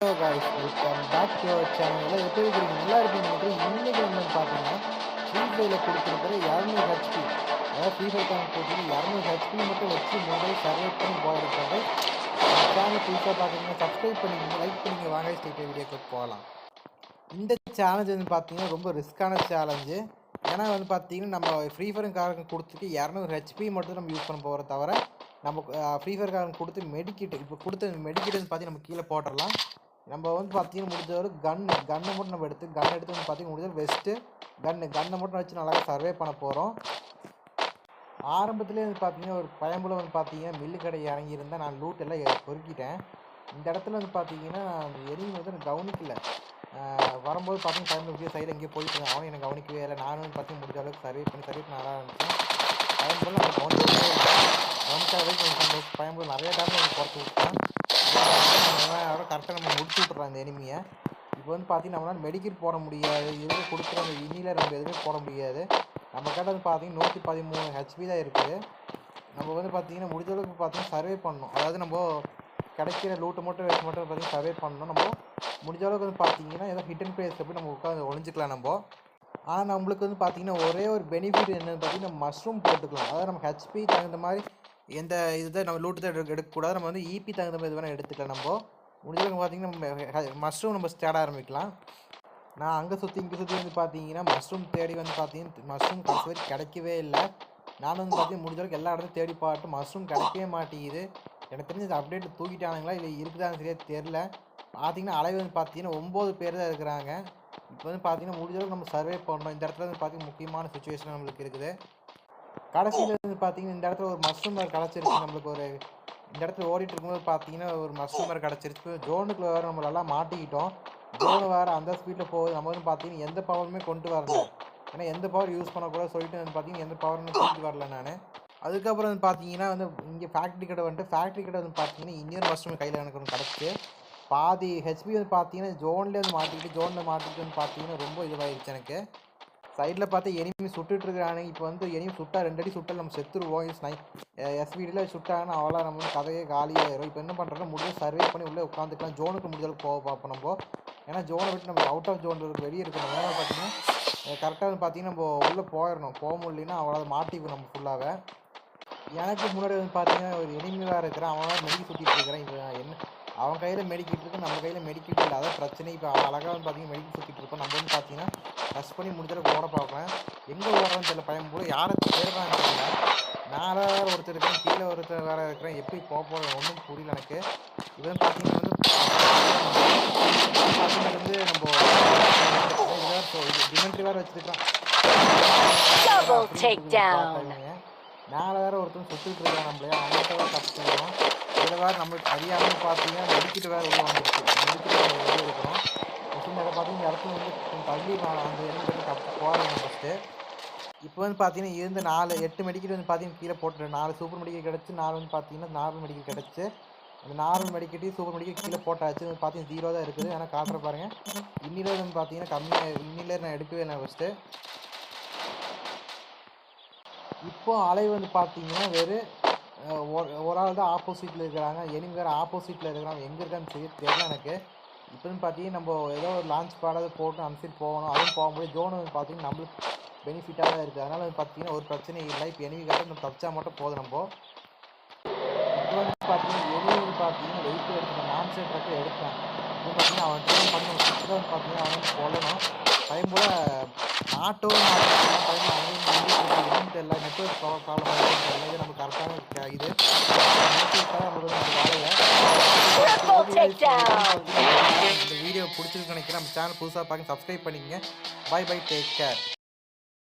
Hello guys, welcome back to our channel. எல்லாம் எப்படி இருக்கிறீங்க? நல்லா இருப்பீங்க நினைக்கிறேன். இன்னைக்கு என்னன்னு பார்த்தீங்கன்னா, ஃப்ரீ ஃபயரில் கொடுத்துருக்கிற 200 ஹெச்பி, அதாவது ஃப்ரீ ஃபயர்க்கான கொடுத்துருக்கு 200 ஹெச்பி மட்டும் வச்சு முதல்ல சர்வே பண்ணி போயிருக்காங்க. சேனல் புதுசாக பார்க்குறீங்கன்னா சப்ஸ்கிரைப் பண்ணிக்கோங்க, லைக் பண்ணிங்க. வாங்க ஸ்ட்ரெயிட்டாக வீடியோக்கு போகலாம். இந்த சேலஞ்சு வந்து பார்த்தீங்கன்னா ரொம்ப ரிஸ்க்கான சேலஞ்சு. ஏன்னா வந்து பார்த்தீங்கன்னா நம்ம ஃப்ரீ ஃபயர்காரங்க கொடுத்துட்டு 200 ஹெச்பி மட்டும் நம்ம யூஸ் பண்ண போகிற தவிர நம்ம ஃப்ரீ ஃபயர்காரங்க கொடுத்து மெடிக்கிட் இப்போ கொடுத்த மெடிக்கிட் வந்து பார்த்தீங்கன்னா நம்ம கீழே போட்டுடலாம். நம்ம வந்து பார்த்தீங்கன்னா முடிஞ்சவரை கன்னை மட்டும் நம்ம எடுத்து வந்து பார்த்தீங்கன்னா முடிஞ்சவரை வெஸ்ட்டு கன்னை மட்டும் வச்சு நல்லா சர்வே பண்ண போகிறோம். ஆரம்பத்துலேயே வந்து பார்த்தீங்கன்னா ஒரு பயம்புல வந்து பார்த்தீங்கன்னா மில்லு கடை இறங்கியிருந்தால் நான் லூட் எல்லாம் பொறுக்கிட்டேன். இந்த இடத்துல வந்து பார்த்தீங்கன்னா அந்த எரிமி வந்து நான் கவனிக்கல. வரும்போது பார்த்தீங்கன்னா பயன்படுத்திய சைடில் எங்கேயோ போயிட்டு இருந்தேன். அவனும் எனக்கு கவனிக்கவே இல்லை. நானும் வந்து பார்த்தீங்கன்னா முடிஞ்ச அளவுக்கு சர்வே பண்ண நல்லா இருந்துச்சு. பயன்புல நம்ம கவனிக்காத பயன்புல நிறைய டைம் நம்ம குறைச்சி விட்டான். கரெக்டாக நம்ம முடிச்சு விட்றோம் அந்த எனிமியை. இப்போ வந்து பார்த்தீங்கன்னா நம்மளால் மெடிக்கல் போட முடியாது, எதுவும் கொடுக்குற அந்த இனியில் நம்ம எதுவுமே போட முடியாது. நம்ம கிட்ட வந்து பார்த்தீங்கன்னா 113 ஹெச்பி தான் இருக்குது. நம்ம வந்து பார்த்தீங்கன்னா முடிஞ்ச அளவுக்கு பார்த்தீங்கன்னா சர்வே பண்ணணும். அதாவது நம்ம கிடைக்கிற லூட்டை மட்டும் வச்சு மட்டும் பார்த்தீங்கன்னா சர்வே பண்ணணும். நம்ம முடிஞ்ச அளவுக்கு வந்து பார்த்தீங்கன்னா ஏதோ ஹிடன் பிளேஸில் போய் நம்ம உட்காந்து ஒழிஞ்சிக்கலாம் நம்ம. ஆனால் நம்மளுக்கு வந்து பார்த்தீங்கன்னா ஒரே ஒரு பெனிஃபிட் என்னென்னு பார்த்தீங்கன்னா மஷ்ரூம் போட்டுக்கலாம். அதாவது நம்ம ஹெச்பி தகுந்த மாதிரி எந்த இதுதான் நம்ம லூட்டு தான் எடுக்கக்கூடாது. நம்ம வந்து இபி தகுந்த மாதிரி இது வேணால் எடுத்துக்கலாம். நம்ம முடிஞ்சளவுக்கு பார்த்தீங்கன்னா நம்ம மஷ்ரூம் நம்ம தேட ஆரம்பிக்கலாம். நான் அங்கே சுற்றி இங்கே சுற்றி வந்து பார்த்தீங்கன்னா மஷ்ரூம் தேடி வந்து பார்த்தீங்கன்னா மஷ்ரூம் கடைசி வரைக்கும் கிடைக்கவே இல்லை. நானும் வந்து பார்த்தீங்கன்னா முடிஞ்சளவுக்கு எல்லா இடத்தையும் தேடி பார்த்து மஷ்ரூம் கிடைக்கவே மாட்டேங்குது. எனக்கு தெரிஞ்சு இது அப்டேட் தூக்கிட்டானுங்களா இல்லை இருக்குதான்னு சரியாக தெரில. பார்த்தீங்கன்னா அளவு வந்து பார்த்தீங்கன்னா 9 பேர் தான் இருக்கிறாங்க. இப்போ வந்து பார்த்தீங்கன்னா முடிஞ்சளவுக்கு நம்ம சர்வே பண்ணணும். இந்த இடத்துல வந்து பார்த்தீங்கன்னா முக்கியமான சுச்சுவேஷன் நம்மளுக்கு இருக்குது. கடைசியில் வந்து பார்த்தீங்கன்னா இந்த இடத்துல ஒரு மஷ்ரூம் கிடச்சிருச்சு. நம்மளுக்கு ஒரு இந்த இடத்துல ஓடிட்டு இருக்கும்போது பார்த்தீங்கன்னா ஒரு மஷ்ரூம் கிடச்சிருச்சு. ஜோனுக்குள்ள வேறு நம்ம நல்லா மாட்டிக்கிட்டோம். ஜோனு வேறு அந்த ஸ்பீடில் போகுது. நம்ம வந்து பார்த்தீங்கன்னா எந்த பவருமே கொண்டு வரல. ஏன்னா எந்த பவர் யூஸ் பண்ணக்கூடாது சொல்லிட்டு வந்து பார்த்தீங்கன்னா எந்த பவருமே கொண்டு வரல நான். அதுக்கப்புறம் வந்து பார்த்தீங்கன்னா வந்து இங்கே ஃபேக்ட்ரி கடை வந்து பார்த்தீங்கன்னா இன்னொரு மஷ்ரூம் கையில் எனக்கு ஒன்று கிடச்சி பாதி ஹெச்பி வந்து பார்த்தீங்கன்னா ஜோன்லேயே வந்து மாட்டிக்கிட்டு வந்து பார்த்தீங்கன்னா ரொம்ப இதுவாகிடுச்சு எனக்கு. சைடில் பார்த்தா எனிமி சுட்டுட்டு இருக்கிறானுங்க. இப்போ வந்து எனிமி சுட்டா 2 அடி சுட்டால் நம்ம செத்துருவோம். எஸ்பிடியில் சுட்டாங்கன்னா அவ்வளோ நம்ம வந்து கதையே காலியாகிடும். இப்போ என்ன பண்ணுறோன்னா முடிஞ்ச சர்வே பண்ணி உள்ளே உட்காந்துக்கலாம். ஜோனுக்கு முடிஞ்சளவுக்கு போக பார்ப்போம் நம்ம. ஏன்னா ஜோனை விட்டு நம்ம அவுட் ஆஃப் ஜோன் வெளியே இருக்கணும். ஏன்னா பார்த்தீங்கன்னா கரெக்டாக வந்து பார்த்தீங்கன்னா நம்ம உள்ளே போயிடணும். போக முடியலன்னா அவ்வளோ மாட்டிக்கும் நம்ம ஃபுல்லாகவே. எனக்கு முன்னாடி வந்து பார்த்தீங்கன்னா ஒரு எனிமி வேறு இருக்கிறான். அவன் வேறு மெடிக்கி சுற்றிட்டு இருக்கிறான். இப்போ என்ன அவன் கையில் மெடிக்கிட்டு இருக்கு, நம்ம கையில் மெடிக்கிட்டு இல்லை. அதான் பிரச்சனை. இப்போ அழகாக வந்து பார்த்தீங்கன்னா மெடிக்கி சுற்றிட்டு இருப்போம். நம்ம வந்து பார்த்தீங்கன்னா ரஷ் பண்ணி முடிஞ்சளவுக்கு ஓட பார்ப்பேன். எங்கே ஓடுறான்னு தெரியல பையன் போல யாரை தேடுறான்னு தெரியல. மேலே வேறு ஒருத்தர் இருக்கிறேன், கீழே ஒருத்தர் வேறு இருக்கிறேன். எப்படி போகிறேன் ஒன்றும் புரியல எனக்கு. இது வந்து பார்த்தீங்கன்னா வந்து வந்து நம்ம டிமெண்ட்ரி வேறு வச்சுருக்கான். மேலே வேறு ஒருத்தர் சுற்றிட்டு இருக்கான். நம்மளே அவங்கள்ட்ட வேறு தப்பிச்சிருக்கோம். இதில் வேறு நம்மளுக்கு அறியாமல் பார்த்தீங்கன்னா மெடிக்கிட்டு வேறு உள்ள வந்துருச்சு. மெடிக்கிட்டு வெளியே இருக்கிறோம். ஃபஸ்ட்டு அதை பார்த்தீங்கன்னா இடத்துல வந்து தள்ளி அந்த எண்ணெய் தப்பு போகிறேன் ஃபஸ்ட்டு. இப்போ வந்து பார்த்தீங்கன்னா இருந்து 8 மெடிக்கல் வந்து பார்த்தீங்கன்னா கீழே போட்டு 4 சூப்பர் மெடிக்கல் கிடச்சி 4 வந்து பார்த்தீங்கன்னா நார்மல் மெடிக்கல் கிடச்சி. அந்த நார்மல் மெடிக்கட்டையும் சூப்பர் மெடிக்கல் கீழே போட்டாச்சு. வந்து பார்த்தீங்கன்னா 0 தான் இருக்குது. ஆனால் காட்டுற பாருங்கள் இன்னிலே வந்து பார்த்தீங்கன்னா கம்மியாக இன்னிலே நான் எடுக்கவே இல்லை ஃபஸ்ட்டு. இப்போ அலை வந்து பார்த்தீங்கன்னா வெறும் ஒரு ஆள் தான் ஆப்போசிட்டில் இருக்கிறாங்க. எனிமி வேறு ஆப்போசிட்டில் இருக்கிறாங்க. எங்கே இருக்கான்னு தெரியல எனக்கு. இப்போ வந்து பார்த்தீங்கன்னா நம்ம ஏதோ ஒரு லான்ச் பேடாவது போட்டு அந்த சைடு போகணும். அதுவும் போகும்போது ஜோன் வந்து பார்த்தீங்கன்னா நம்மளுக்கு பெனிஃபிட்டாக தான் இருக்குது. அதனால் வந்து பார்த்தீங்கன்னா ஒரு பிரச்சனையும் இல்லை. இப்போ எனிமி காட்ட நம்ம தப்பிச்சா மட்டும் போதும். நம்ம இப்போ வந்து பார்த்தீங்கன்னா எனிமி வந்து பார்த்தீங்கன்னா வெஹிக்கிள் எடுத்துட்டேன். நான் சைடு ட்ரக்கில் எடுத்தேன். இப்போ பார்த்தீங்கன்னா அவன் ட்ரெயின் பண்ணி வந்து பார்த்தீங்கன்னா அவன் வந்து கொல்லணும். பையன் போல் நாட்டோ பையன் அங்கேயும் தெரியல. நெட்ஒர்க் ப்ராப்ளம் தெரியல. இது நம்ம கரெக்டான இது இந்த வீடியோ பிடிச்சிருக்கு நினைக்கிறேன். நம்ம சேனல் புதுசாக பார்க்க சப்ஸ்கிரைப் பண்ணிக்கங்க. Bye bye, take care.